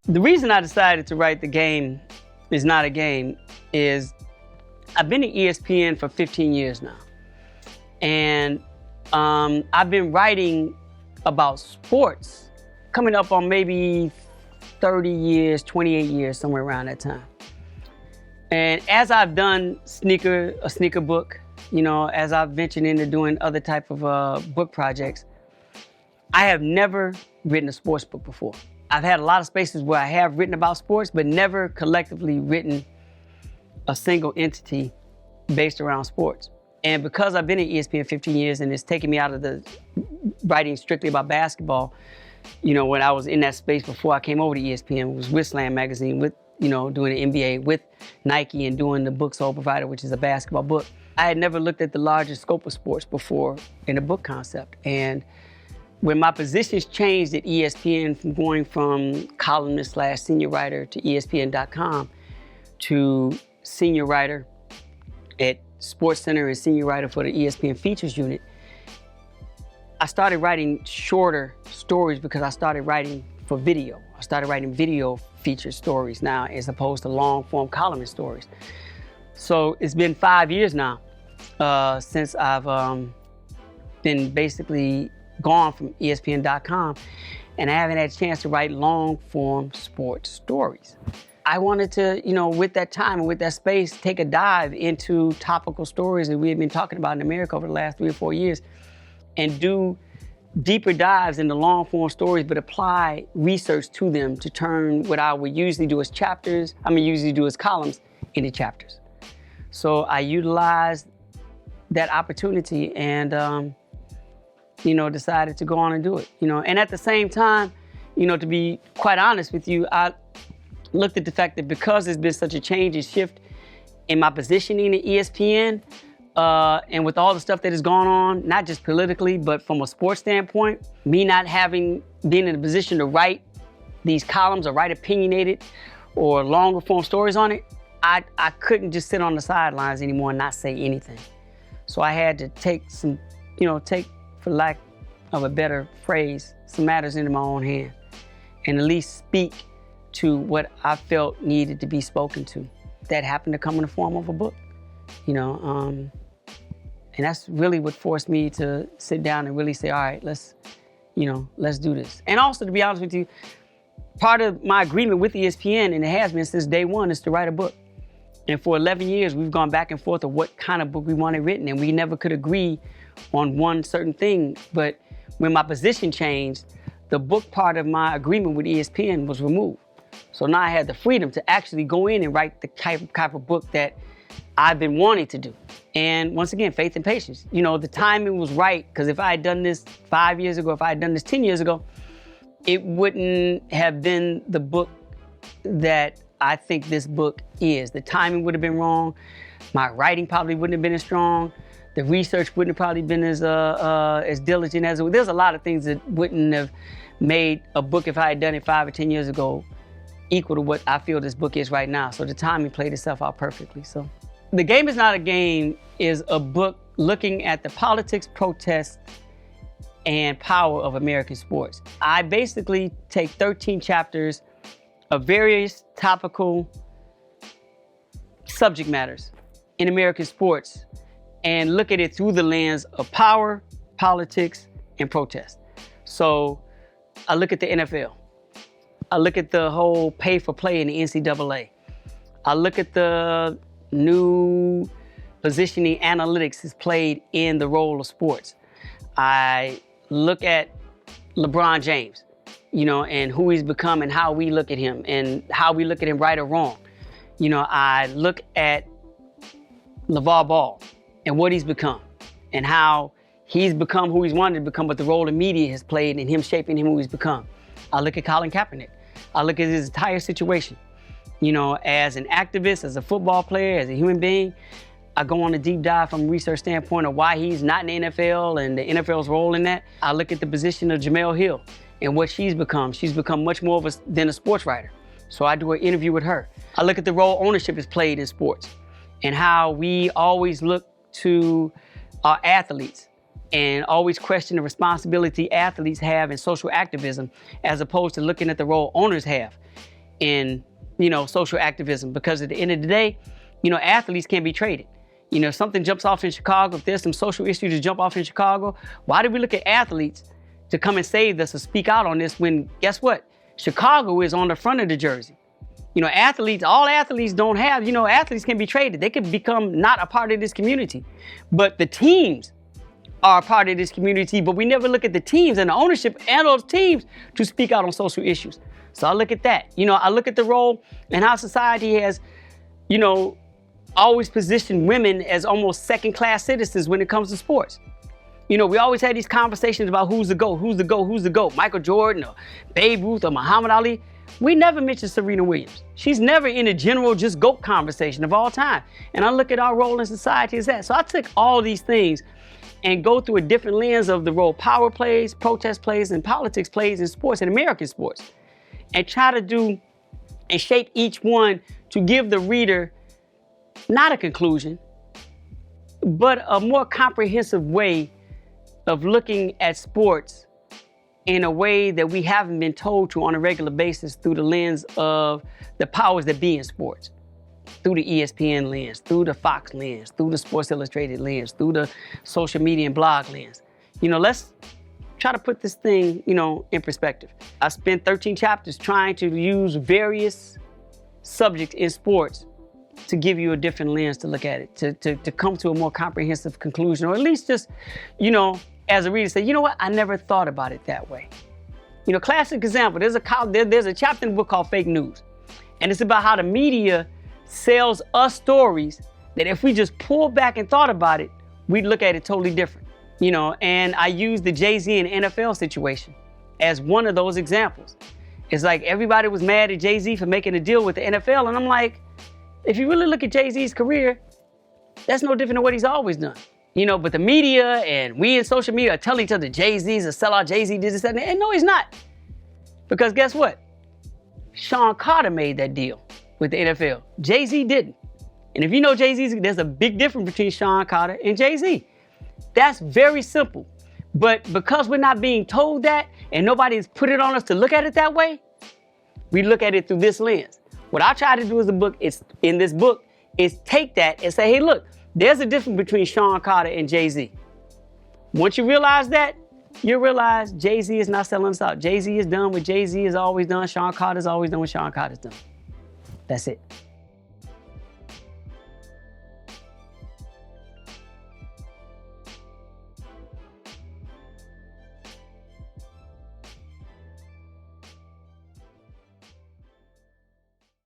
The reason I decided to write The Game Is Not a Game is I've been at ESPN for 15 years now. And I've been writing about sports coming up on maybe 30 years, 28 years, somewhere around that time. And as I've done a sneaker book, you know, as I've ventured into doing other type of book projects, I have never written a sports book before. I've had a lot of spaces where I have written about sports, but never collectively written a single entity based around sports. And because I've been at ESPN 15 years and it's taken me out of the writing strictly about basketball, you know, when I was in that space before I came over to ESPN, it was with Slam Magazine, with, you know, doing the NBA, with Nike and doing the Book Soul Provider, which is a basketball book. I had never looked at the larger scope of sports before in a book concept. And when my positions changed at ESPN from going from columnist / senior writer to ESPN.com to senior writer at SportsCenter and senior writer for the ESPN Features Unit, I started writing shorter stories because I started writing for video. I started writing video feature stories now as opposed to long form columnist stories. So it's been 5 years now since I've been basically gone from ESPN.com, and I haven't had a chance to write long form sports stories. I wanted to, you know, with that time and with that space, take a dive into topical stories that we have been talking about in America over the last 3 or 4 years and do deeper dives into long form stories, but apply research to them to turn what I would usually do as columns into chapters. So I utilized that opportunity and, you know, decided to go on and do it, you know. And at the same time, you know, to be quite honest with you, I looked at the fact that because there's been such a change and shift in my positioning at ESPN, and with all the stuff that has gone on, not just politically, but from a sports standpoint, me not having been in a position to write these columns or write opinionated or longer form stories on it, I couldn't just sit on the sidelines anymore and not say anything. So I had to take for lack of a better phrase, some matters into my own hand and at least speak to what I felt needed to be spoken to. That happened to come in the form of a book, you know, and that's really what forced me to sit down and really say, all right, let's do this. And also, to be honest with you, part of my agreement with ESPN, and it has been since day one, is to write a book. And for 11 years, we've gone back and forth of what kind of book we wanted written, and we never could agree on one certain thing. But when my position changed, the book part of my agreement with ESPN was removed. So now I had the freedom to actually go in and write the type of book that I've been wanting to do. And once again, faith and patience. You know, the timing was right, because if I had done this 5 years ago, if I had done this 10 years ago, it wouldn't have been the book that I think this book is. The timing would have been wrong. My writing probably wouldn't have been as strong. The research wouldn't have probably been as diligent as it was. There's a lot of things that wouldn't have made a book, if I had done it 5 or 10 years ago, equal to what I feel this book is right now. So the timing played itself out perfectly. So The Game Is Not a Game is a book looking at the politics, protests, and power of American sports. I basically take 13 chapters of various topical subject matters in American sports and look at it through the lens of power, politics, and protest. So I look at the NFL. I look at the whole pay for play in the NCAA. I look at the new positioning analytics is played in the role of sports. I look at LeBron James, you know, and who he's become and how we look at him and how we look at him right or wrong. You know, I look at LeVar Ball and what he's become and how he's become who he's wanted to become, but the role the media has played in him shaping him who he's become. I look at Colin Kaepernick. I look at his entire situation. You know, as an activist, as a football player, as a human being, I go on a deep dive from a research standpoint of why he's not in the NFL and the NFL's role in that. I look at the position of Jemele Hill and what she's become. She's become much more than a sports writer. So I do an interview with her. I look at the role ownership is played in sports and how we always look to our athletes and always question the responsibility athletes have in social activism as opposed to looking at the role owners have in, social activism, because at the end of the day, athletes can't be traded. If something jumps off in Chicago, if there's some social issues that jump off in Chicago, why do we look at athletes to come and save us or speak out on this when, guess what? Chicago is on the front of the jersey. All athletes don't have, athletes can be traded. They can become not a part of this community. But the teams are a part of this community, but we never look at the teams and the ownership and those teams to speak out on social issues. So I look at that. I look at the role and how society has, always positioned women as almost second-class citizens when it comes to sports. We always had these conversations about who's the GOAT. Michael Jordan or Babe Ruth or Muhammad Ali. We never mentioned Serena Williams. She's never in a general just GOAT conversation of all time. And I look at our role in society as that. So I took all these things and go through a different lens of the role power plays, protest plays, and politics plays in sports, in American sports. And try to do and shape each one to give the reader not a conclusion, but a more comprehensive way of looking at sports in a way that we haven't been told to on a regular basis through the lens of the powers that be in sports, through the ESPN lens, through the Fox lens, through the Sports Illustrated lens, through the social media and blog lens. Let's try to put this thing, in perspective. I spent 13 chapters trying to use various subjects in sports to give you a different lens to look at it, to come to a more comprehensive conclusion, or at least just, as a reader say, you know what, I never thought about it that way. Classic example, there's a chapter in the book called Fake News. And it's about how the media sells us stories that if we just pull back and thought about it, we'd look at it totally different. And I use the Jay-Z and NFL situation as one of those examples. It's like everybody was mad at Jay-Z for making a deal with the NFL, and I'm like, if you really look at Jay-Z's career, that's no different than what he's always done. But the media and we in social media are telling each other Jay-Z's a sellout, Jay-Z did this, and no, he's not. Because guess what? Sean Carter made that deal with the NFL. Jay-Z didn't. And if you know Jay-Z, there's a big difference between Sean Carter and Jay-Z. That's very simple. But because we're not being told that and nobody's put it on us to look at it that way, we look at it through this lens. What I try to do in this book is take that and say, hey, look, there's a difference between Sean Carter and Jay-Z. Once you realize that, you realize Jay-Z is not selling us out. Jay-Z is done what Jay-Z has always done. Sean Carter's always done what Sean Carter's done. That's it.